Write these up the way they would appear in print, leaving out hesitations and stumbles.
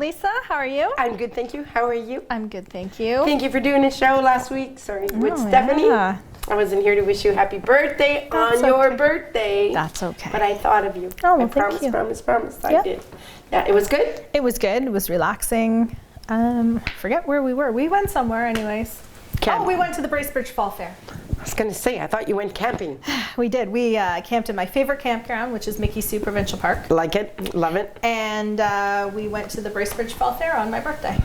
Lisa. How are you? I'm good, thank you. How are you? I'm good, thank you. Thank you for doing a show last week. With Stephanie. Yeah. I wasn't here to wish you happy birthday on your birthday. That's okay. But I thought of you. Oh, well, I promise. I Yep. did. Yeah, it was good? It was good. It was relaxing. Forget where we were. We went somewhere anyways. Camping. Oh, we went to the Bracebridge Fall Fair. I was going to say, I thought you went camping. We did. We camped in my favorite campground, which is Mickey Soo Provincial Park. Like it, love it. And we went to the Bracebridge Fall Fair on my birthday.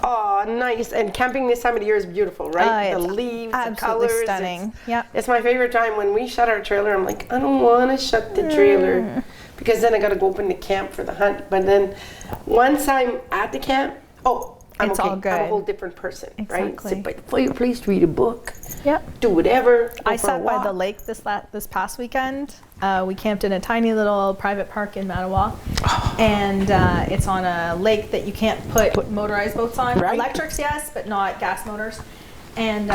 Oh, nice. And camping this time of the year is beautiful, right? The leaves, the colors. Stunning. Yeah. It's my favorite time. When we shut our trailer, I'm like, I don't want to shut the trailer because then I got to go open the camp for the hunt. But then once I'm at the camp, I'm It's okay. all good. I'm a whole different person, right? Exactly. Sit by the fireplace, read a book, Yep. do whatever. I sat by the lake this past weekend. We camped in a tiny little private park in Mattawa, and it's on a lake that you can't put motorized boats on. Right. Electrics, yes, but not gas motors. And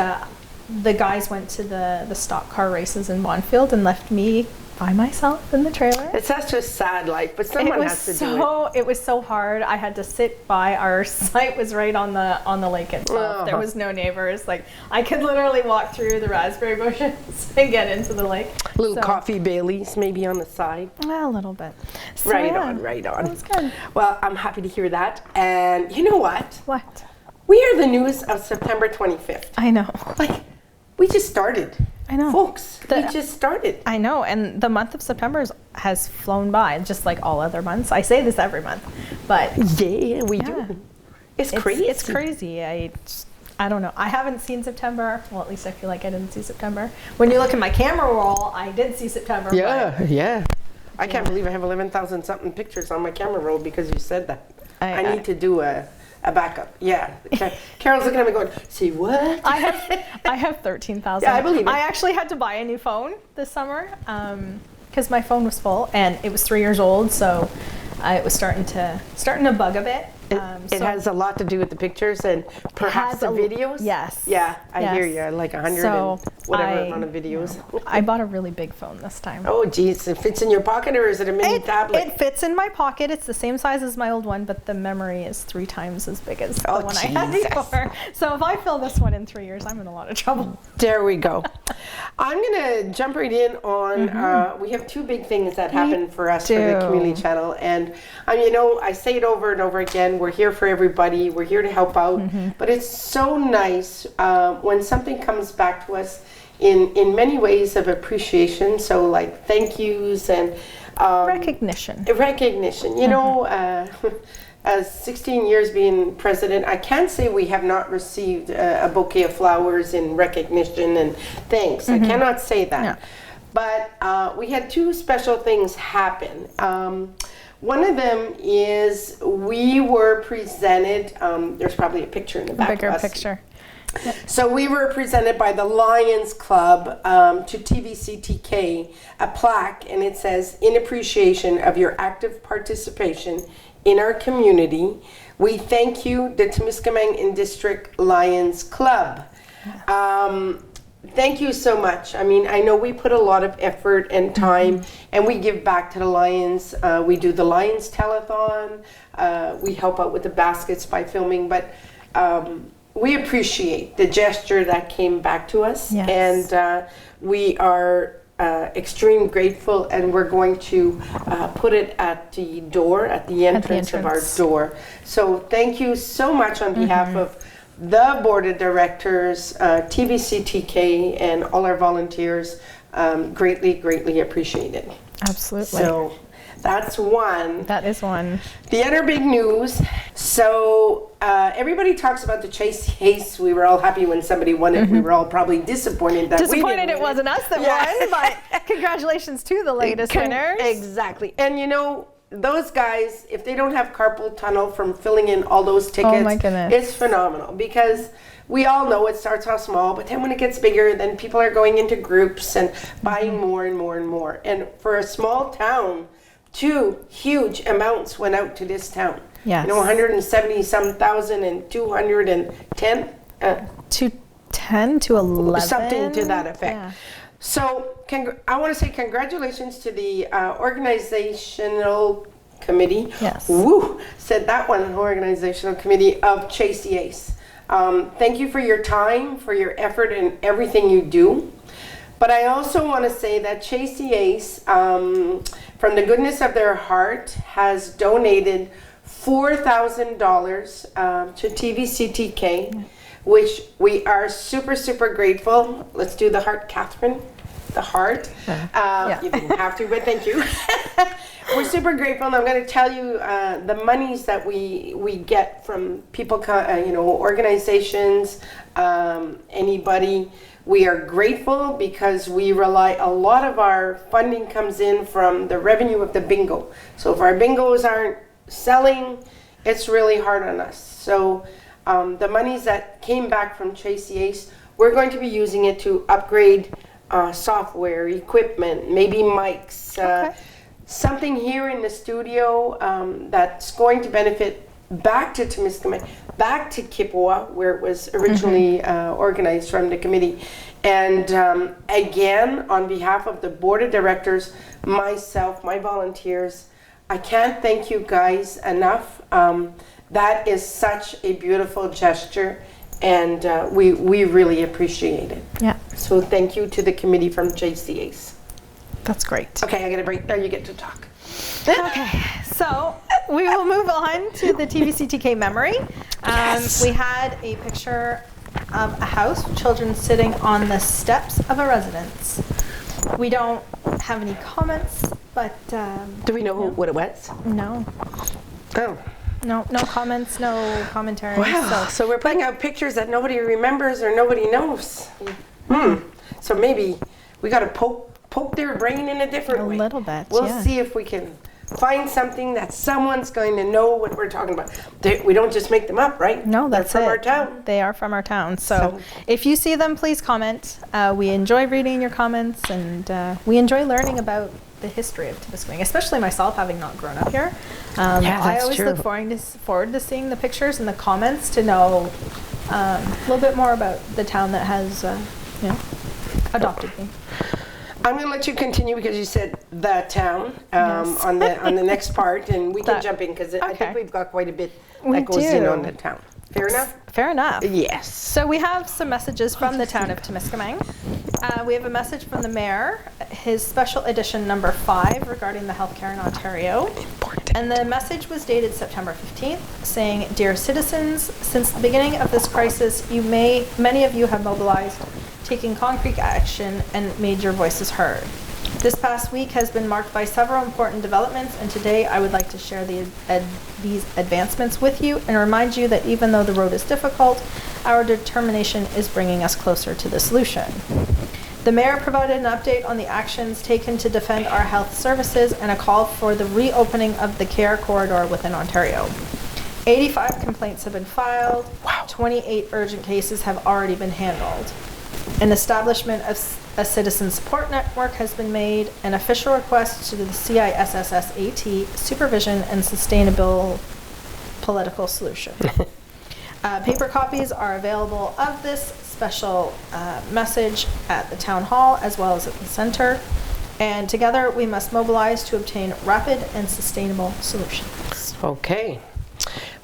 the guys went to the stock car races in Bonfield and left me by myself in the trailer. It's such a sad life, but someone has to do it. It was so hard. I had to sit by. Our site was right on the lake itself. There was no neighbors. Like I could literally walk through the raspberry bushes and get into the lake. Little coffee Baileys maybe on the side. A little bit. So, Right yeah, on. That was good. Well, I'm happy to hear that. And you know what? What? We are the news of September 25th. I know. Like, we just started. I know. Folks, we just started. I know, and the month of September has flown by, just like all other months. I say this every month, but Yeah, we do. It's crazy. It's crazy. I don't know. I haven't seen September. Well, at least I feel like I didn't see September. When you look at my camera roll, I did see September. Yeah. I can't believe I have 11,000 something pictures on my camera roll because you said that. I need to do a backup. Yeah. Carol's looking at me going, see what? I have 13,000. Yeah, I believe it. I actually had to buy a new phone this summer because my phone was full and it was 3 years old, so it was starting to bug a bit. It has a lot to do with the pictures and perhaps the videos. Yes. Yeah, I hear you. Like 100 and whatever amount of videos. I bought a really big phone this time. Oh, geez. It fits in your pocket or is it a mini tablet? It fits in my pocket. It's the same size as my old one, but the memory is 3 times as big as the one I had before. So if I fill this one in 3 years, I'm in a lot of trouble. There we go. I'm going to jump right in on, we have 2 big things that happen for us for the community channel. And, I say it over and over again, we're here for everybody. We're here to help out. But it's so nice when something comes back to us in many ways of appreciation. So like thank yous and Recognition. You know, as 16 years being president, I can't say we have not received a bouquet of flowers in recognition and thanks. I cannot say that. No. But we had 2 special things happen. One of them is we were presented, there's probably a picture in the back Bigger of us. picture. So we were presented by the Lions Club to TVCTK a plaque, and it says, in appreciation of your active participation in our community, we thank you, the Temiskaming and District Lions Club. Thank you so much. I mean, I know we put a lot of effort and time, and we give back to the Lions. We do the Lions Telethon. We help out with the baskets by filming, but we appreciate the gesture that came back to us, and we are extremely grateful, and we're going to put it at the door, at the entrance of our door. So thank you so much on behalf of the board of directors, TVCTK, and all our volunteers. Greatly appreciated. Absolutely. So that's one. That is one. The other big news. So everybody talks about the Chase Hayes. We were all happy when somebody won it. We were all probably disappointed that we didn't it wasn't us that won, but congratulations to the latest winners. Exactly. And those guys, if they don't have carpal tunnel from filling in all those tickets, oh my goodness, it's phenomenal because we all know it starts off small, but then when it gets bigger, then people are going into groups and buying more and more and more. And for a small town, 2 huge amounts went out to this town. Yes. 170-some thousand and 210. 210 to 11. Something to that effect. Yeah. So I want to say congratulations to the organizational Committee. Yes. Woo! Said that one, organizational committee of Chasey Ace. Thank you for your time, for your effort, and everything you do. But I also want to say that Chasey Ace, from the goodness of their heart, has donated $4,000 to TVCTK, which we are super, super grateful. Let's do the heart, Catherine. The heart. Yeah. You didn't have to, but thank you. We're super grateful, and I'm going to tell you the monies that we get from people, organizations, anybody. We are grateful because we rely, a lot of our funding comes in from the revenue of the bingo. So if our bingos aren't selling, it's really hard on us. So the monies that came back from Chasey Ace, we're going to be using it to upgrade software, equipment, maybe mics, something here in the studio that's going to benefit back to Temiskaming, back to Kippawa, where it was originally organized from the committee. And again, on behalf of the board of directors, myself, my volunteers, I can't thank you guys enough. That is such a beautiful gesture, and we really appreciate it. Yeah. So thank you to the committee from Chasey Ace. That's great. Okay, I got a break. Now you get to talk. Okay, so we will move on to the TVCTK memory. Yes. We had a picture of a house, children sitting on the steps of a residence. We don't have any comments, but Do we know what it was? no, Oh. no comments, no commentary. Wow. So we're putting out pictures that nobody remembers or nobody knows. So maybe we got to poke their brain in a different way. A little bit, We'll yeah. see if we can find something that someone's going to know what we're talking about. We don't just make them up, right? No, that's They're from it. our town. They are from our town. So So- if you see them, please comment. We enjoy reading your comments, and we enjoy learning about the history of Temiskaming, especially myself, having not grown up here. I that's always true. look forward to seeing the pictures and the comments to know a little bit more about the town that has, adopted me. I'm going to let you continue because you said the town Yes. on the next part, and we can That- jump in because I okay. think we've got quite a bit We that goes in do. on the town. Fair enough? Fair enough. Yes. So we have some messages from the town of Temiskaming. We have a message from the mayor, his special edition number 5 regarding the healthcare in Ontario. Important. And the message was dated September 15th, saying, "Dear citizens, since the beginning of this crisis, many of you have mobilized, taking concrete action, and made your voices heard. This past week has been marked by several important developments, and today I would like to share these advancements with you and remind you that even though the road is difficult, our determination is bringing us closer to the solution." The mayor provided an update on the actions taken to defend our health services and a call for the reopening of the care corridor within Ontario. 85 complaints have been filed. Wow. 28 urgent cases have already been handled. An establishment of a citizen support network has been made. An official request to the CISSSAT supervision and sustainable political solution. Paper copies are available of this special message at the town hall as well as at the center. And together we must mobilize to obtain rapid and sustainable solutions. Okay.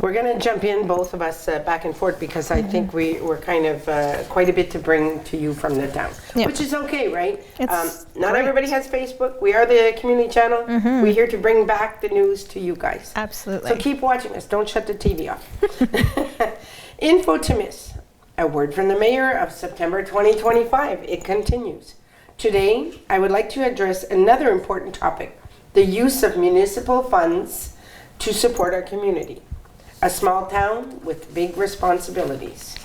We're going to jump in, both of us, back and forth because I think we're kind of quite a bit to bring to you from the town, Yeah. which is okay, right? It's not great. everybody has Facebook. We are the community channel. We're here to bring back the news to you guys. Absolutely. So keep watching us. Don't shut the TV off. Info to miss. A word from the mayor of September 2025. It continues. Today, I would like to address another important topic, the use of municipal funds to support our community. A small town with big responsibilities.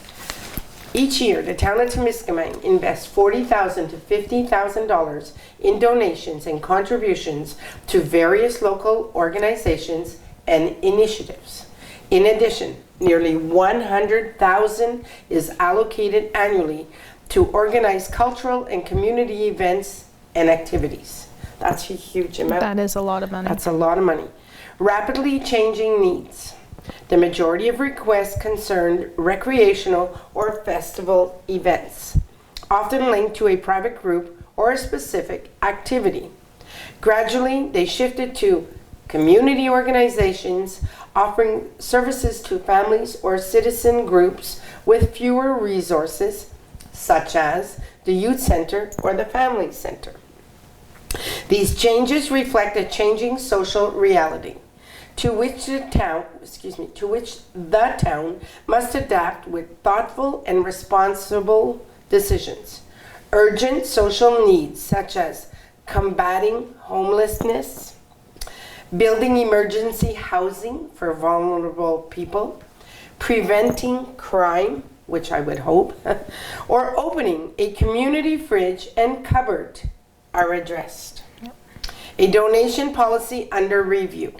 Each year, the town of Temiskaming invests $40,000 to $50,000 in donations and contributions to various local organizations and initiatives. In addition, nearly $100,000 is allocated annually to organize cultural and community events and activities. That's a huge amount. That is a lot of money. That's a lot of money. Rapidly changing needs. The majority of requests concerned recreational or festival events, often linked to a private group or a specific activity. Gradually, they shifted to community organizations offering services to families or citizen groups with fewer resources, such as the youth center or the family center. These changes reflect a changing social reality to which the town must adapt with thoughtful and responsible decisions. Urgent social needs such as combating homelessness, building emergency housing for vulnerable people, preventing crime, which I would hope, or opening a community fridge and cupboard are addressed. A donation policy under review.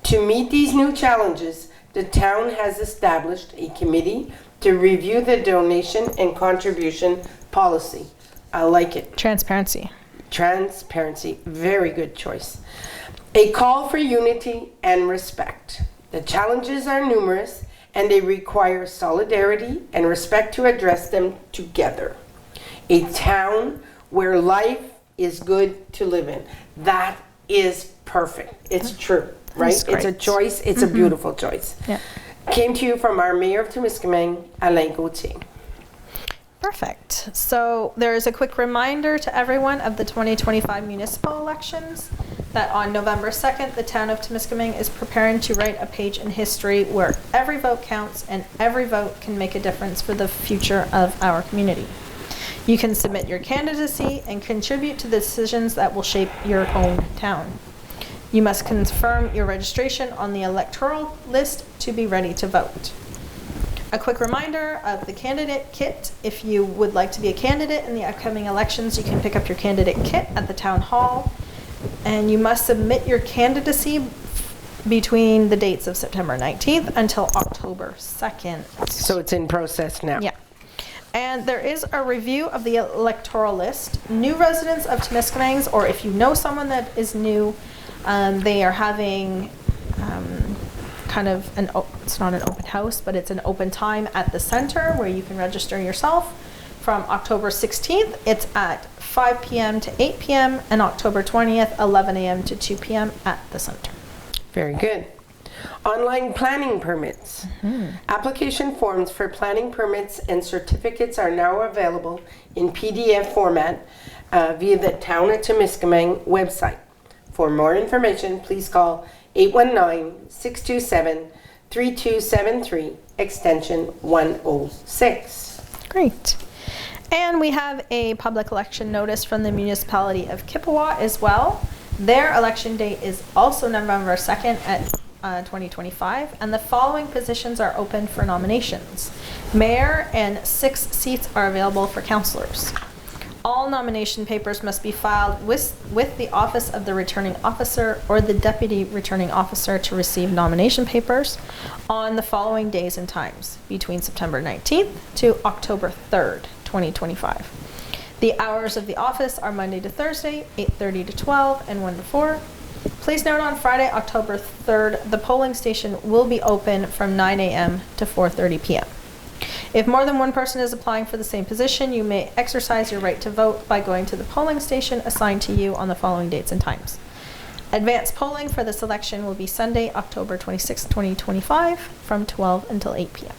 To meet these new challenges, the town has established a committee to review the donation and contribution policy. I like it. Transparency. Transparency, very good choice. A call for unity and respect. The challenges are numerous and they require solidarity and respect to address them together. A town where life is good to live in. That is perfect. It's true, right? It's a choice. It's a beautiful choice. Yeah. Came to you from our Mayor of Temiskaming, Alain Gauthier. Perfect. So there is a quick reminder to everyone of the 2025 municipal elections that on November 2nd, the town of Temiskaming is preparing to write a page in history where every vote counts and every vote can make a difference for the future of our community. You can submit your candidacy and contribute to the decisions that will shape your own town. You must confirm your registration on the electoral list to be ready to vote. A quick reminder of the candidate kit. If you would like to be a candidate in the upcoming elections, you can pick up your candidate kit at the town hall. And you must submit your candidacy between the dates of September 19th until October 2nd. So it's in process now. Yeah. And there is a review of the electoral list. New residents of Temiskaming, or if you know someone that is new, they are having kind of it's not an open house, but it's an open time at the center where you can register yourself. From October 16th, it's at 5 p.m. to 8 p.m. and October 20th, 11 a.m. to 2 p.m. at the center. Very good. Online planning permits. Application forms for planning permits and certificates are now available in PDF format via the Town of Temiskaming website. For more information, please call 819-627-3273, extension 106. Great. And we have a public election notice from the municipality of Kippawa as well. Their election date is also November 2nd at 2025, and the following positions are open for nominations. Mayor and 6 seats are available for councillors. All nomination papers must be filed with the office of the returning officer or the deputy returning officer to receive nomination papers on the following days and times between September 19th to October 3rd, 2025. The hours of the office are Monday to Thursday, 8:30 to 12 and 1 to 4. Please note on Friday, October 3rd, the polling station will be open from 9 a.m. to 4:30 p.m. If more than one person is applying for the same position, you may exercise your right to vote by going to the polling station assigned to you on the following dates and times. Advanced polling for this election will be Sunday, October 26, 2025, from 12 until 8 p.m.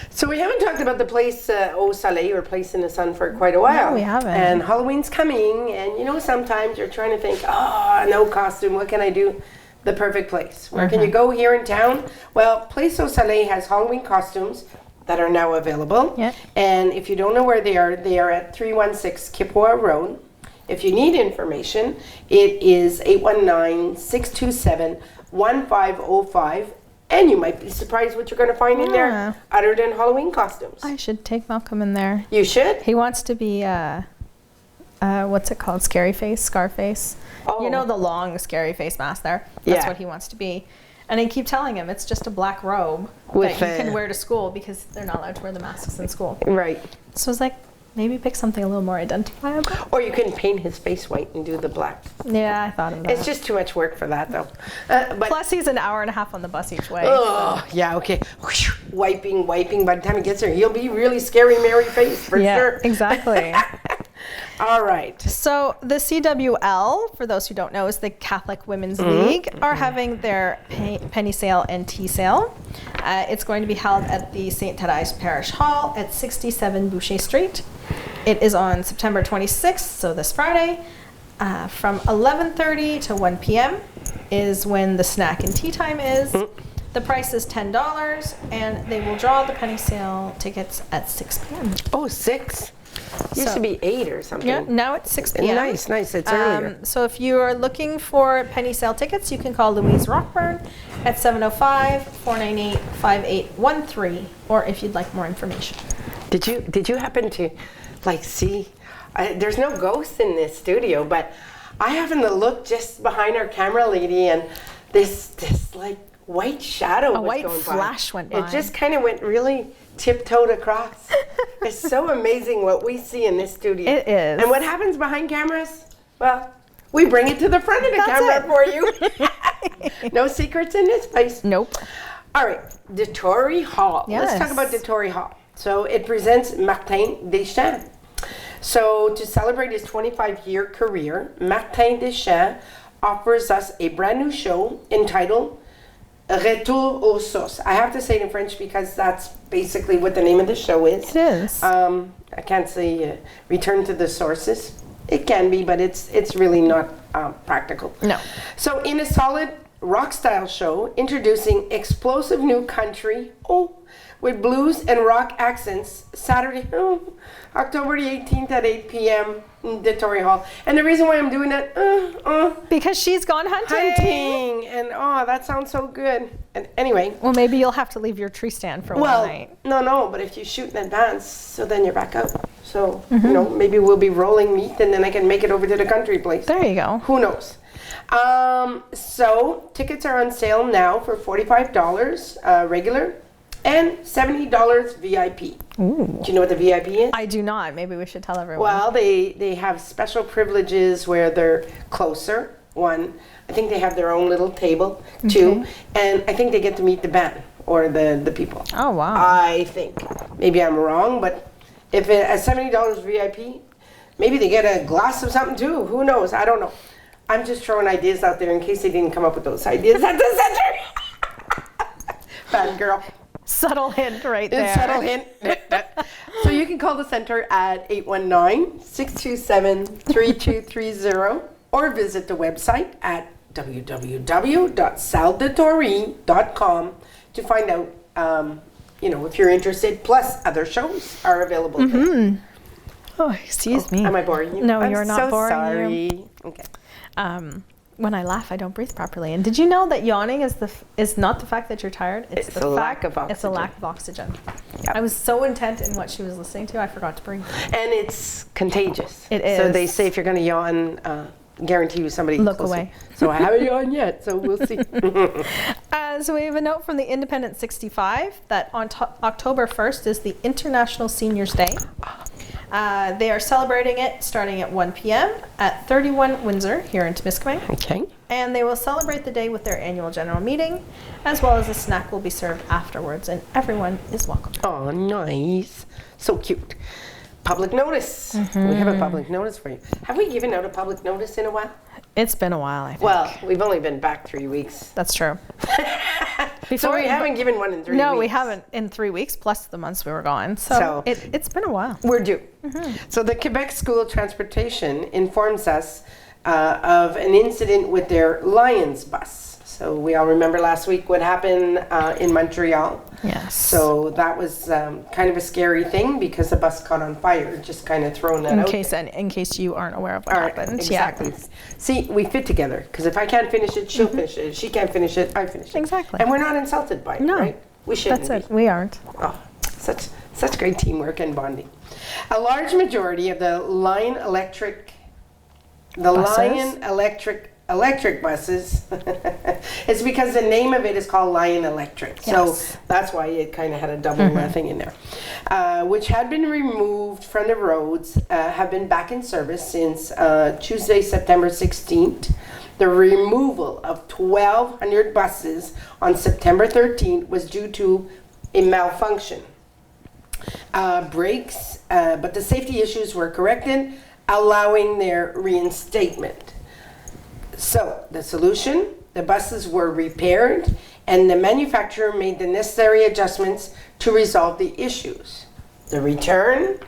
So we haven't talked about the Place Au Soleil or Place in the Sun for quite a while. No, we haven't. And Halloween's coming, and you know, sometimes you're trying to think, no costume, what can I do? The perfect place. Where can you go here in town? Well, Place Au Soleil has Halloween costumes that are now available. Yeah. And if you don't know where they are at 316 Kippawa Road. If you need information, it is 819-627-1505. And you might be surprised what you're going to find in there other than Halloween costumes. I should take Malcolm in there. You should. He wants to be, what's it called? Scary face? Scarface? Oh. You know the long scary face mask there? That's what he wants to be. And I keep telling him it's just a black robe With that you can wear to school because they're not allowed to wear the masks in school. Right. So I was like, maybe pick something a little more identifiable. Or you can paint his face white and do the black. Yeah, I thought of that. It's just too much work for that, though. But Plus, he's an hour and a half on the bus each way. oh, yeah, okay. Wiping. By the time he gets there, he'll be really scary, merry face for yeah, sure. Exactly. All right. So the CWL, for those who don't know, is the Catholic Women's League, are having their penny sale and tea sale. It's going to be held at the St. Therese Parish Hall at 67 Boucher Street. It is on September 26th, so this Friday, from 11:30 to 1 p.m. is when the snack and tea time is. The price is $10, and they will draw the penny sale tickets at 6 p.m. Oh, 6? Used to be 8 or something. Yeah, now it's 6 p.m. Nice. It's earlier. So if you are looking for penny sale tickets, you can call Louise Rockburn at 705-498-5813, or if you'd like more information. Did you happen to see? There's no ghosts in this studio, but I happened to look just behind our camera lady, and this like white shadow was white going flash by. went by. It just kind of went really tiptoed across. It's so amazing what we see in this studio. It is. And what happens behind cameras? Well, we bring it to the front of the That's camera it. for you. No secrets in this place. Nope. All right, Dettori Hall. Let's talk Yes. about Dettori Hall. So it presents Martin Deschamps. So to celebrate his 25-year career, Martin Deschamps offers us a brand new show entitled Retour aux sources. I have to say it in French because that's basically what the name of the show is. It is. I can't say return to the sources. It can be, but it's really not practical. No. So in a solid rock style show introducing explosive new country, with blues and rock accents, Saturday, October the 18th at 8 p.m. in Dettori Hall. And the reason why I'm doing that, Because she's gone hunting. and that sounds so good. And anyway, Well, maybe you'll have to leave your tree stand for one night. no, but if you shoot in advance, so then you're back out. So, maybe we'll be rolling meat and then I can make it over to the country place. There you go. Who knows? So tickets are on sale now for $45 regular and $70 VIP. Ooh. Do you know what the VIP is? I do not. Maybe we should tell everyone. Well, they have special privileges where they're closer. One, I think they have their own little table. Two, and I think they get to meet the band or the people. Oh, wow. I think. Maybe I'm wrong, but if it at $70 VIP, maybe they get a glass of something too. Who knows? I don't know. I'm just throwing ideas out there in case they didn't come up with those ideas at the center. Bad girl. Subtle hint right there. Subtle hint. So you can call the center at 819-627-3230 or visit the website at www.saldettori.com to find out, if you're interested. Plus, other shows are available there. Oh, excuse me. Am I boring you? No, I'm you're not so boring sorry. you. Okay. When I laugh, I don't breathe properly. And did you know that yawning is not the fact that you're tired? It's a lack of It's a oxygen. lack of oxygen. Yep. I was so intent in what she was listening to, I forgot to breathe. And it's contagious. It So is. they say if you're going to yawn, guarantee you somebody Look closer. away. So I haven't yawned yet, so we'll see. So we have a note from the Independent 65 that on October 1st is the International Seniors Day. They are celebrating it starting at 1 p.m. at 31 Windsor here in Temiskaming. Okay. And they will celebrate the day with their annual general meeting, as well as a snack will be served afterwards, and everyone is welcome. Oh, nice. So cute. Public notice. We have a public notice for you. Have we given out a public notice in a while? It's been a while, I think. Well, we've only been back 3 weeks. That's true. So we haven't given one in 3 weeks. No, we haven't in 3 weeks, plus the months we were gone. So it's been a while. We're due. So the Quebec School of Transportation informs us of an incident with their Lions bus. So we all remember last week what happened in Montreal. Yes. So that was kind of a scary thing because the bus caught on fire. Just kind of throwing that out. In case you aren't aware of what All right, happened. exactly. See, we fit together because if I can't finish it, she'll finish it. If she can't finish it, I finish it. Exactly. And we're not insulted by it, No. right? We shouldn't That's be. it. We aren't. Oh, such great teamwork and bonding. A large majority of the Lion Electric buses, it's because the name of it is called Lion Electric. So Yes. that's why it kind of had a double thing in there. Which had been removed from the roads, have been back in service since Tuesday, September 16th. The removal of 1,200 buses on September 13th was due to a malfunction. brakes, but the safety issues were corrected, allowing their reinstatement. So the solution, the buses were repaired and the manufacturer made the necessary adjustments to resolve the issues. The return,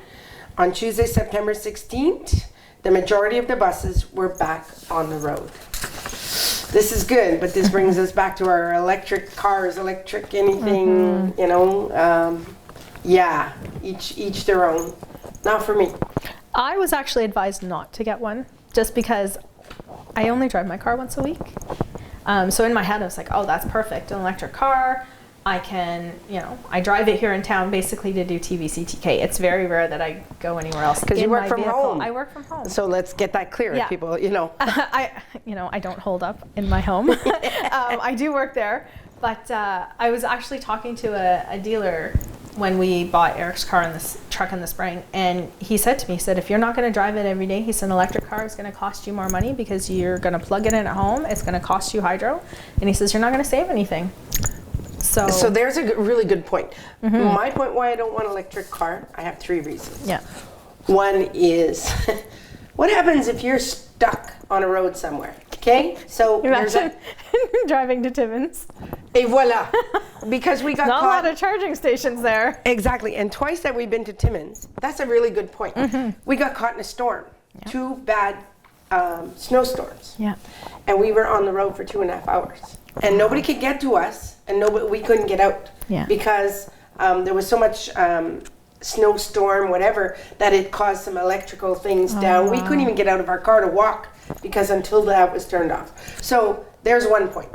on Tuesday, September 16th, the majority of the buses were back on the road. This is good, but this brings us back to our electric cars, electric anything, you know. Yeah, each their own. Not for me. I was actually advised not to get one just because I only drive my car once a week. So in my head, I was like, oh, that's perfect. An electric car. I can, you know, I drive it here in town basically to do TVCTK. It's very rare that I go anywhere else. Because you work from home. I work from home. So let's get that clear. Yeah. People, you know. I don't hold up in my home. I do work there. But I was actually talking to a dealer when we bought Eric's car in this truck in the spring, and he said to me, he said, if you're not going to drive it every day, he said, an electric car is going to cost you more money because you're going to plug it in at home. It's going to cost you hydro, and he says you're not going to save anything. So there's a really good point. My point why I don't want an electric car, I have 3 reasons. Yeah. One is, what happens if you're stuck on a road somewhere? Okay, so there's Imagine driving to Timmins. Et voila, because we got Not caught. a lot of charging stations there. Exactly, and twice that we've been to Timmins. That's a really good point. We got caught in a storm, 2 bad snowstorms. Yeah. And we were on the road for 2.5 hours, and nobody could get to us, and we couldn't get out because there was so much snowstorm, whatever, that it caused some electrical things down. We couldn't even get out of our car to walk because until that was turned off. So there's one point.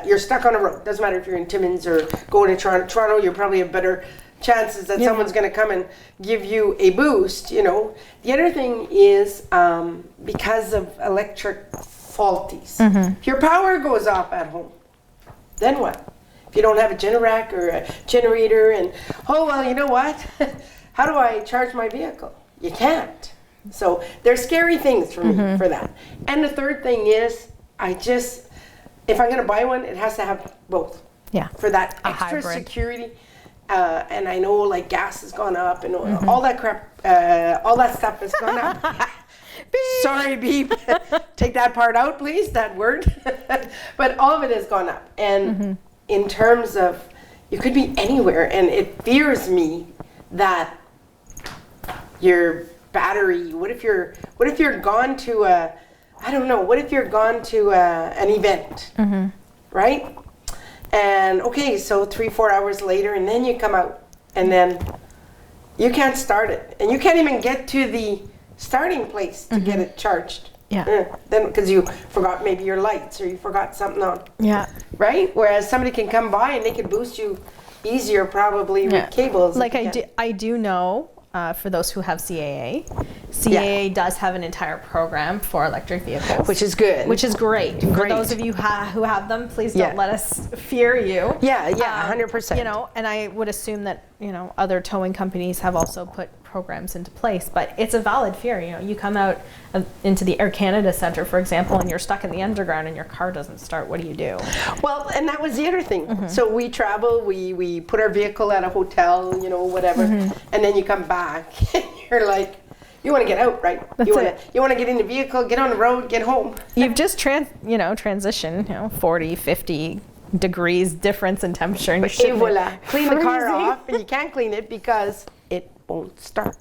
You're stuck on a road. Doesn't matter if you're in Timmins or going to Toronto. Toronto, you probably have better chances that someone's going to come and give you a boost, you know. The other thing is because of electric faulties. If your power goes off at home, then what? If you don't have a Generac or a generator and, oh, well, you know what? How do I charge my vehicle? You can't. So there's scary things for me for that. And the third thing is, if I'm going to buy one, it has to have both. Yeah. For that A extra hybrid. security. And I know like gas has gone up and all that crap, all that stuff has gone up. Sorry, beep. Take that part out, please, that word. But all of it has gone up. And in terms of, you could be anywhere, and it fears me that your battery, what if you're gone to what if you're gone to an event, right? And okay, so 3-4 hours later, and then you come out, and then you can't start it, and you can't even get to the starting place to get it charged. Then because you forgot maybe your lights or you forgot something on. Yeah. Right? Whereas somebody can come by and they can boost you easier probably with cables. Like I do know, for those who have CAA does have an entire program for electric vehicles. Which is good. Which is great. For those of you who have them, please don't let us fear you. Yeah, 100%. You know, and I would assume that, you know, other towing companies have also put programs into place, but it's a valid fear. You know, you come out into the Air Canada Centre, for example, and you're stuck in the underground and your car doesn't start. What do you do? Well, and that was the other thing. So we travel, we put our vehicle at a hotel, you know, whatever, and then you come back and you're like, you want to get out, right? You want to get in the vehicle, get on the road, get home. You've just transition, 40, 50 degrees difference in temperature. And Et voila. Clean the car off, and you can't clean it because it won't start.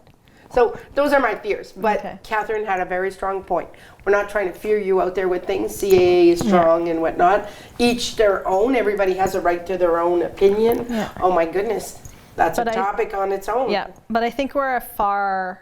So those are my fears. But Catherine had a very strong point. We're not trying to fear you out there with things. CAA is strong and whatnot. Each their own. Everybody has a right to their own opinion. Yeah. Oh my goodness, that's a topic on its own. Yeah, but I think we're far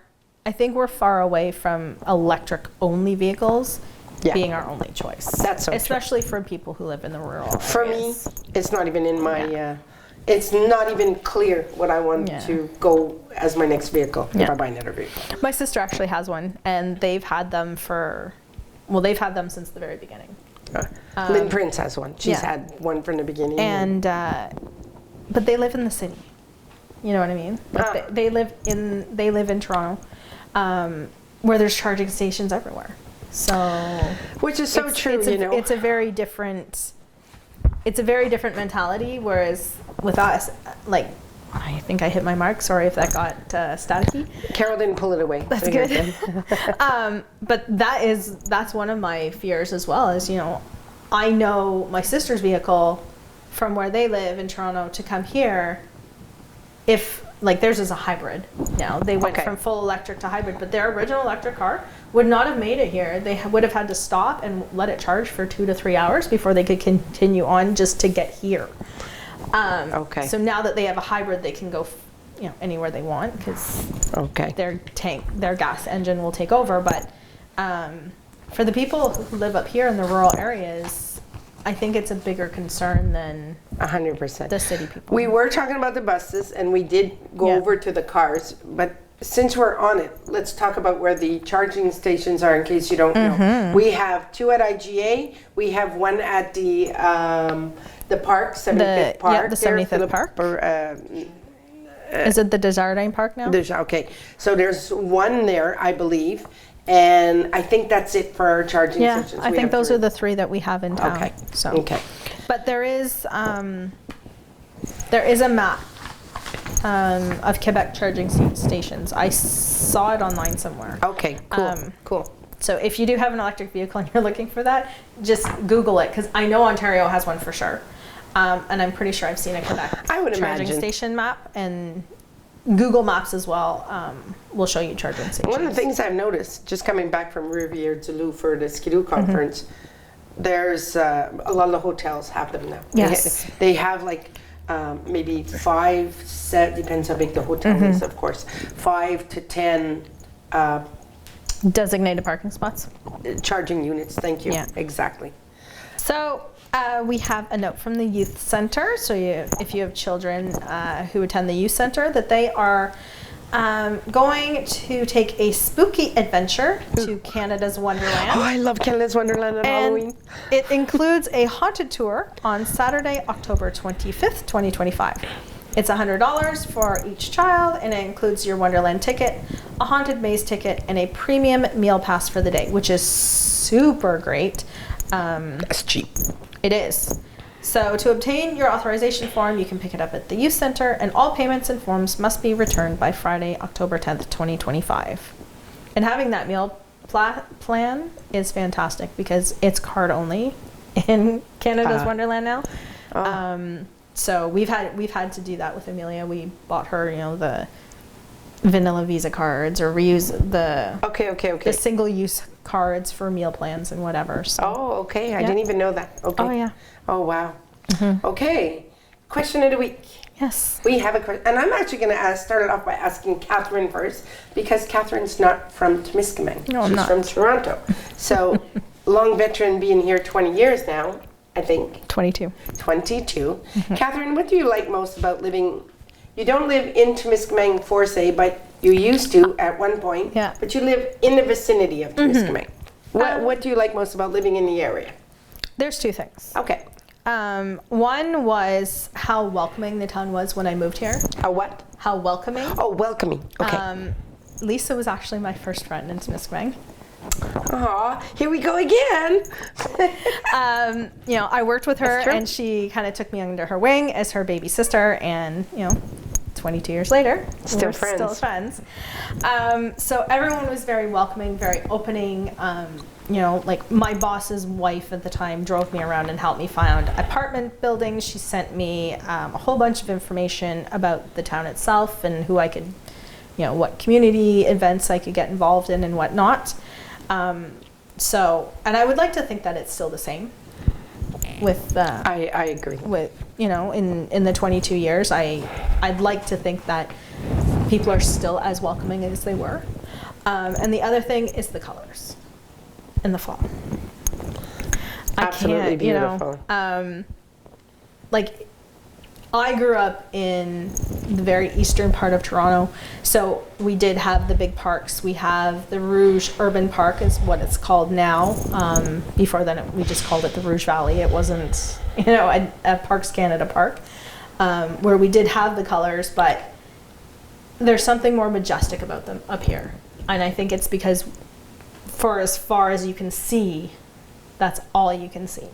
away from electric-only vehicles being our only choice. That's so especially for people who live in the rural areas. For me, it's not even in my. It's not even clear what I want to go as my next vehicle if I buy another vehicle. My sister actually has one, and they've had them since the very beginning. Lynn Prince has one. She's had one from the beginning. And but they live in the city. You know what I mean? Like they live in Toronto, where there's charging stations everywhere. So, which is so true. It's a very different mentality. Whereas with us, like I think I hit my mark. Sorry if that got staticky. Carol didn't pull it away. That's So you're good. But that's one of my fears as well, is, you know, I know my sister's vehicle from where they live in Toronto to come here, if, like, theirs is a hybrid now. They went Okay. from full electric to hybrid, but their original electric car would not have made it here. They would have had to stop and let it charge for 2 to 3 hours before they could continue on just to get here. Okay. So now that they have a hybrid, they can go, you know, anywhere they want, because Okay. their gas engine will take over. But for the people who live up here in the rural areas, I think it's a bigger concern than 100%. the city people. We were talking about the buses, and we did go Yeah. over to the cars, but since we're on it, let's talk about where the charging stations are, in case you don't Mm-hmm. know. We have 2 at IGA. We have 1 at the park, 75th Park. the there 75th for Park. Is it the Desjardins Park now? Okay, so there's 1 there, I believe, and I think that's it for our charging Yeah, stations. I We think have those 3. are the 3 that we have in town. Okay. So, Okay. but there is a map of Quebec charging stations. I saw it online somewhere. Okay, cool, cool. So if you do have an electric vehicle and you're looking for that, just Google it, because I know Ontario has one for sure. And I'm pretty sure I've seen a Quebec I would charging imagine. station map, and Google Maps as well will show you charging stations. One of the things I've noticed, just coming back from Rivière du Loup for the Skidoo conference, there's a lot of the hotels have them now. Yes. They have like maybe 5, 7, depends how big the hotel is, of course, 5 to 10 Designated parking spots. charging units. Thank you. Yeah. Exactly. So we have a note from the youth center. So if you have children who attend the youth center, that they are going to take a spooky adventure to Canada's Wonderland. Oh, I love Canada's Wonderland on Halloween. And it includes a haunted tour on Saturday, October 25th, 2025. It's $100 for each child, and it includes your Wonderland ticket, a haunted maze ticket, and a premium meal pass for the day, which is super great. That's cheap. It is. So to obtain your authorization form, you can pick it up at the youth center, and all payments and forms must be returned by Friday, October 10th, 2025. And having that meal plan is fantastic, because it's card only in Canada's Wonderland now. So we've had to do that with Amelia. We bought her, you know, the vanilla Visa cards, or reuse the Okay. single-use cards for meal plans and whatever. So. Oh, okay. I Yeah. didn't even know that. Okay. Oh, yeah. Oh, wow. Okay. Question of the week. Yes. We have a question, and I'm actually going to start it off by asking Catherine first, because Catherine's not from Temiskaming. No, I'm She's not. from Toronto. So, long veteran, being here 20 years now, I think. 22. 22. Catherine, what do you like most about living? You don't live in Temiskaming for say, but you used to at one point. Yeah. But you live in the vicinity of Temiskaming. What do you like most about living in the area? There's 2 things. Okay. One was how welcoming the town was when I moved here. A what? How welcoming. Oh, welcoming. Okay. Lisa was actually my first friend in Temiskaming. Aw, here we go again. You know, I worked with her, That's true. and she kind of took me under her wing as her baby sister, and, you know, 22 years later, Still we're friends. still friends. So everyone was very welcoming, very opening. You know, like my boss's wife at the time drove me around and helped me find apartment buildings. She sent me a whole bunch of information about the town itself and who I could, you know, what community events I could get involved in and whatnot. So, and I would like to think that it's still the same with I agree. with, you know, in the 22 years. I'd like to think that people are still as welcoming as they were. And the other thing is the colors in the fall. Absolutely beautiful. Like, I grew up in the very eastern part of Toronto, so we did have the big parks. We have the Rouge Urban Park is what it's called now. Before then, we just called it the Rouge Valley. It wasn't, you know, a Parks Canada park, where we did have the colors, but there's something more majestic about them up here. And I think it's because for as far as you can see, that's all you can see.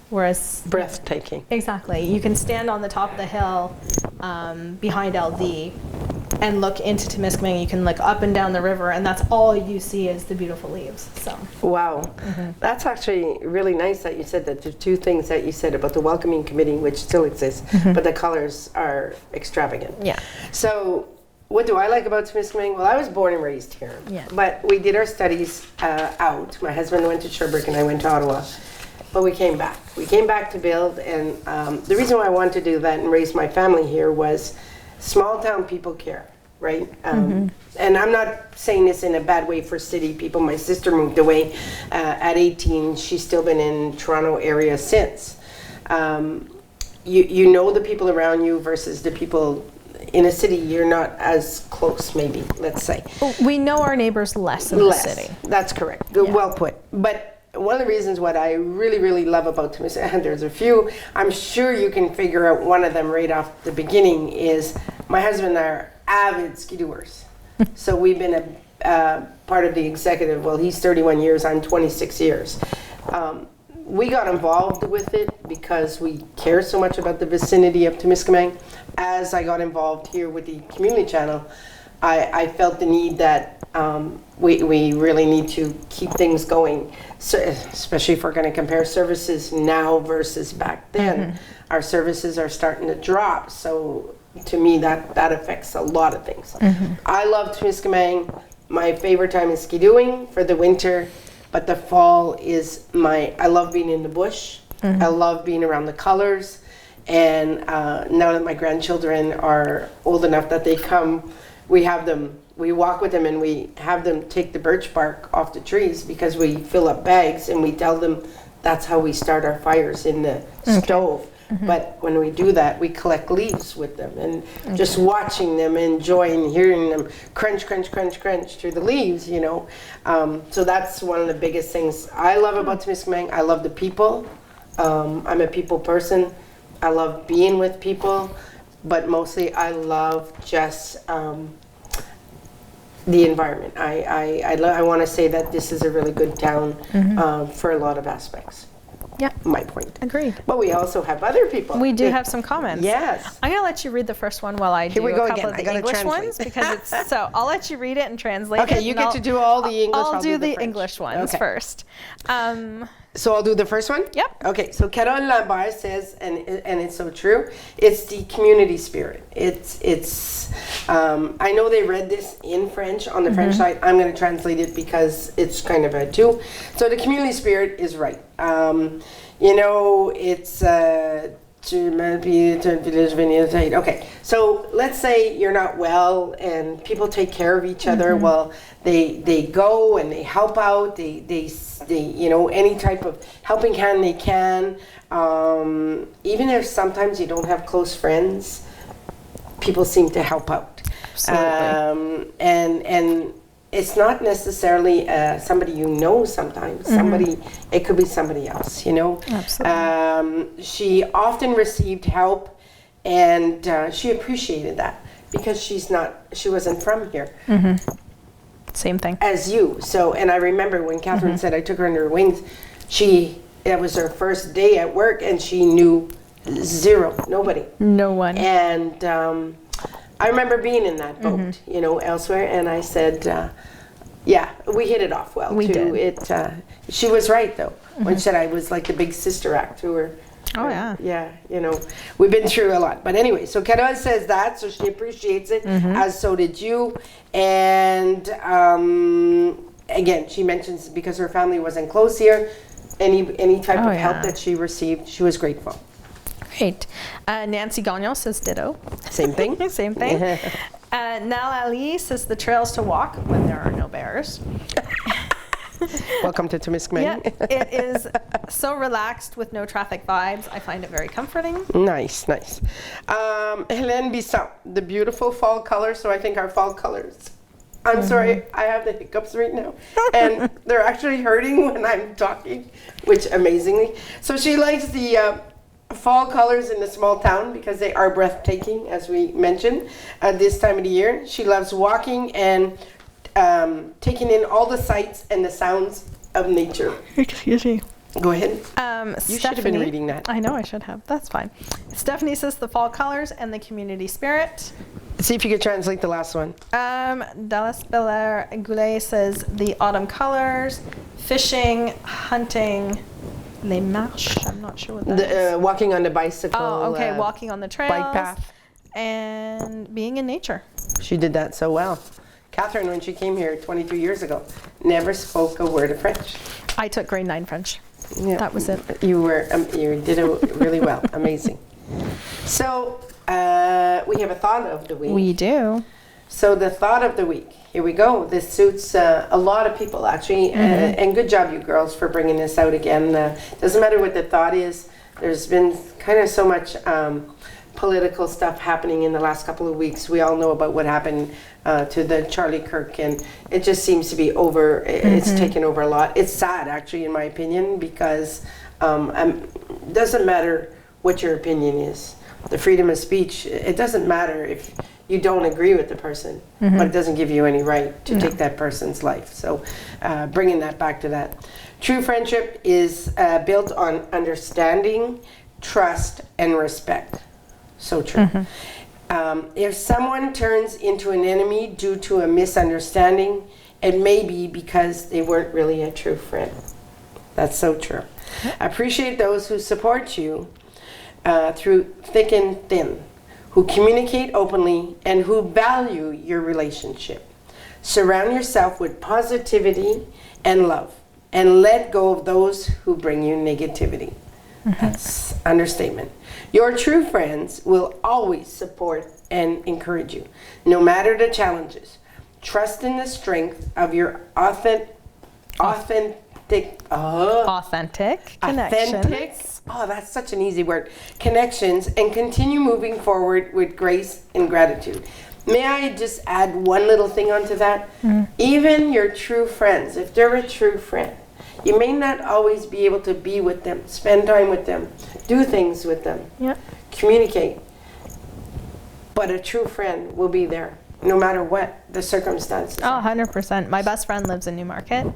Whereas Breathtaking. exactly, you can stand on the top of the hill behind LD and look into Temiskaming. You can look up and down the river, and that's all you see is the beautiful leaves. So Wow. That's actually really nice that you said that. The two things that you said about the welcoming committee, which still exists, but the colors are extravagant. yeah, So what do I like about Temiskaming? Well, I was born and raised here. Yeah. But we did our studies out. My husband went to Sherbrooke and I went to Ottawa. But we came back. We came back to build, and the reason why I wanted to do that and raise my family here was small town people care, right? And I'm not saying this in a bad way for city people. My sister moved away at 18. She's still been in Toronto area since. You know the people around you versus the people in a city. You're not as close, maybe, let's say. we know our neighbors less in Less. the city. That's correct. Well put. But one of the reasons what I really, really love about Temiskaming, and there's a few, I'm sure you can figure out one of them right off the beginning, is my husband and I are avid skidoers. So we've been a part of the executive. Well, he's 31 years, I'm 26 years. We got involved with it because we care so much about the vicinity of Temiskaming. As I got involved here with the community channel, I felt the need that we really need to keep things going, so, especially if we're going to compare services now versus back then. Our services are starting to drop, so to me that affects a lot of things. I love Temiskaming. My favorite time is skidooing for the winter, but the fall is I love being in the bush. I love being around the colors, and now that my grandchildren are old enough that they come, we walk with them and we have them take the birch bark off the trees because we fill up bags and we tell them that's how we start our fires in the stove. But when we do that, we collect leaves with them, and just watching them, enjoying hearing them crunch, crunch, crunch, crunch through the leaves, you know. So that's one of the biggest things I love about Temiskaming. I love the people. I'm a people person. I love being with people, but mostly I love just the environment. I want to say that this is a really good town for a lot of aspects. Yeah, My point. agreed. But we also have other people. We do have some comments. Yes. I'm gonna let you read the first one while I do we a go couple again. of I the gotta English translate. ones because it's so. I'll let you read it and translate it. Okay, you and get to do all the English. I'll do the French. English ones Okay. first. So I'll do the first one? Yep. Okay, so Carole Lambert says, and it's so true, it's the community spirit. It's I know they read this in French on the French side. I'm going to translate it because it's kind of a too. So the community spirit is right. You know, it's okay, so let's say you're not well and people take care of each other. Well, they go and they help out. They you know, any type of helping hand they can. Even if sometimes you don't have close friends, people seem to help out. Absolutely. And it's not necessarily somebody you know sometimes. It could be somebody else, you know. Absolutely. She often received help, and she appreciated that because she wasn't from here. Same thing. As you. So, and I remember when Catherine said I took her under her wings, it was her first day at work and she knew nobody. No one. And I remember being in that boat, you know, elsewhere, and I said, yeah, we hit it off well. We too. did. She was right, though, when she said I was like the big sister act to her. Oh, yeah. Yeah, you know, we've been through a lot. But anyway, so Carole says that, so she appreciates it, as so did you. And again, she mentions because her family wasn't close here, any type of help that she received, she was grateful. Great. Nancy Gagnon says ditto. Same thing? Same thing. Nal Ali says the trails to walk when there are no bears. Welcome to Temiskaming. Yeah, it is so relaxed with no traffic vibes. I find it very comforting. Nice, nice. Helene Bisson, the beautiful fall colors. So I think our fall colors. I'm sorry, I have the hiccups right now. And they're actually hurting when I'm talking, which amazingly. So she likes the fall colors in the small town because they are breathtaking, as we mentioned, at this time of the year. She loves walking and taking in all the sights and the sounds of nature. Excuse me. Go ahead. You should have been Stephanie- reading that. I know I should have. That's fine. Stephanie says the fall colors and the community spirit. See if you could translate the last one. Dallas Belair Goulet says the autumn colors, fishing, hunting, les marches. I'm not sure what that is. Walking on the bicycle. Oh, okay. Walking on the trails. Bike path. And being in nature. She did that so well. Catherine, when she came here 23 years ago, never spoke a word of French. I took grade 9 French. Yeah. That was it. You did it really well. Amazing. So we have a thought of the week. We do. So the thought of the week. Here we go. This suits a lot of people actually, and good job, you girls, for bringing this out again. Doesn't matter what the thought is. There's been kind of so much political stuff happening in the last couple of weeks. We all know about what happened to the Charlie Kirk, and it just seems to be over. It's taken over a lot. It's sad, actually, in my opinion, because it doesn't matter what your opinion is. The freedom of speech, it doesn't matter if you don't agree with the person, but it doesn't give you any right to take that person's life. So bringing that back to that. True friendship is built on understanding, trust, and respect. So true. If someone turns into an enemy due to a misunderstanding, it may be because they weren't really a true friend. That's so true. Appreciate those who support you through thick and thin, who communicate openly, and who value your relationship. Surround yourself with positivity and love, and let go of those who bring you negativity. That's understatement. Your true friends will always support and encourage you, no matter the challenges. Trust in the strength of your authentic connections. Oh, that's such an easy word. Connections, and continue moving forward with grace and gratitude. May I just add one little thing onto that? Even your true friends, if they're a true friend, you may not always be able to be with them, spend time with them, do things with them, communicate. But a true friend will be there, no matter what the circumstances. Oh, 100%. My best friend lives in Newmarket,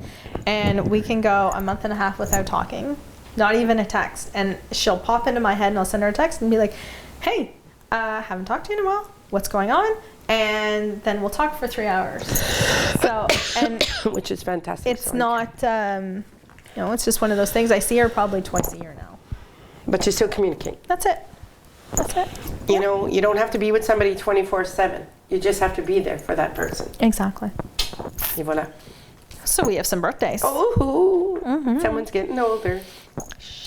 and we can go a month and a half without talking, not even a text. And she'll pop into my head, and I'll send her a text and be like, hey, haven't talked to you in a while. What's going on? And then we'll talk for 3 hours. So, and which is fantastic. it's not, it's just one of those things. I see her probably twice a year now. But you still communicate. That's it. That's it. You know, you don't have to be with somebody 24/7. You just have to be there for that person. Exactly. Et voilà. So we have some birthdays. Oh, someone's getting older.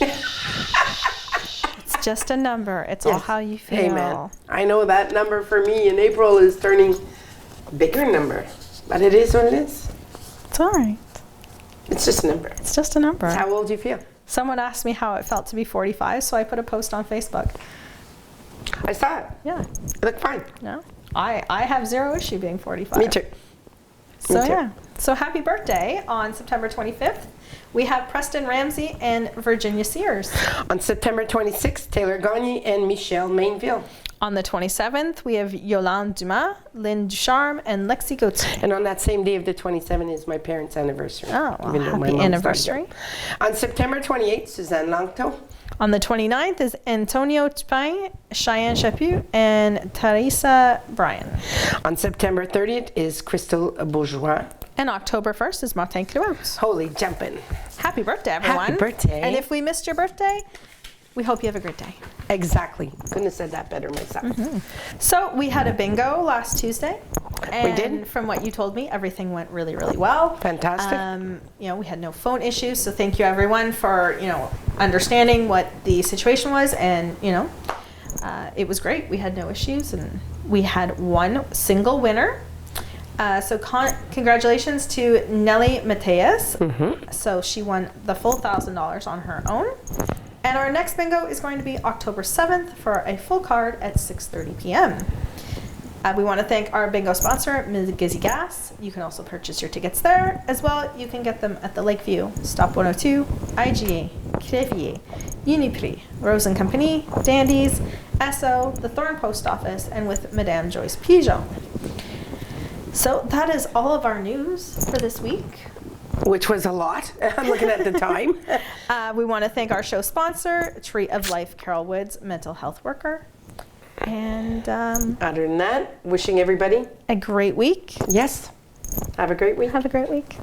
It's just a number. It's all how you feel. Amen. I know that number for me in April is turning bigger number, but it is what it is. It's all right. It's just a number. It's just a number. How old do you feel? Someone asked me how it felt to be 45, so I put a post on Facebook. I saw it. Yeah. You look fine. No. I have zero issue being 45. Me too. So Me too. yeah. So happy birthday on September 25th. We have Preston Ramsey and Virginia Sears. On September 26th, Taylor Gagne and Michelle Mainville. On the 27th, we have Yolande Dumas, Lynn Ducharme, and Lexi Gauthier. And on that same day of the 27th is my parents' anniversary. Oh, well, even though my happy mom's anniversary. not here. On September 28th, Suzanne Langto. On the 29th is Antonio Tupin, Cheyenne Chaput, and Teresa Bryan. On September 30th is Crystal Bourgeois. And October 1st is Martin Clouet. Holy jumping. Happy birthday, everyone. Happy birthday. And if we missed your birthday, we hope you have a great day. Exactly. Couldn't have said that better myself. So we had a bingo last Tuesday. And We did. from what you told me, everything went really, really well. Fantastic. We had no phone issues. So thank you everyone for, understanding what the situation was. And, it was great. We had no issues and we had one single winner. So congratulations to Nellie Mateus. So she won the full $1,000 on her own. And our next bingo is going to be October 7th for a full card at 6:30 p.m. We want to thank our bingo sponsor, Ms. Gizzy Gas. You can also purchase your tickets there. As well, you can get them at the Lakeview, Stop 102, IGA, Crevier, Uniprix, Rose & Company, Dandies, Esso, the Thorn Post Office, and with Madame Joyce Pigeon. So that is all of our news for this week. which was a lot. I'm looking at the time. We want to thank our show sponsor, Tree of Life, Carol Woods, mental health worker. And Other than that, wishing everybody, a great week. yes, have a great week. Have a great week.